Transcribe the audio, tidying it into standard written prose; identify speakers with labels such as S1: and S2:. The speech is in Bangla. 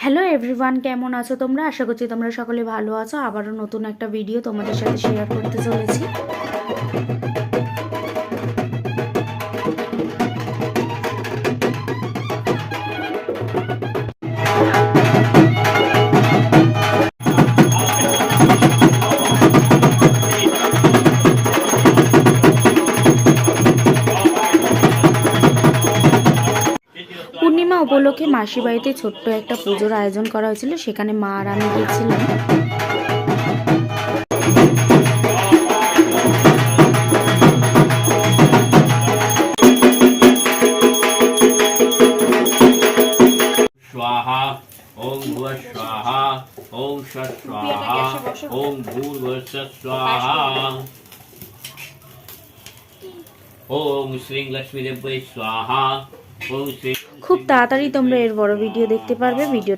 S1: হ্যালো এভরিওয়ান, কেমন আছো তোমরা? আশা করছি তোমরা সকলে ভালো আছো। আবারও নতুন একটা ভিডিও তোমাদের সাথে শেয়ার করতে চলেছি। পূর্ণিমা উপলক্ষে মাসি বাড়িতে ছোট্ট একটা পুজোর আয়োজন করা হয়েছিল, সেখানে মা আর আমি গিয়েছিলাম।
S2: स्वाहा ओम भुवः स्वाहा ओम षट् स्वाहा ओम भूर्भुवः स्वाहा ओम श्रीं लक्ष्मी देव्यै स्वाहा ओम श्री।
S1: খুব তাড়াতাড়ি তোমরা এর বড় ভিডিও দেখতে পারবে। ভিডিও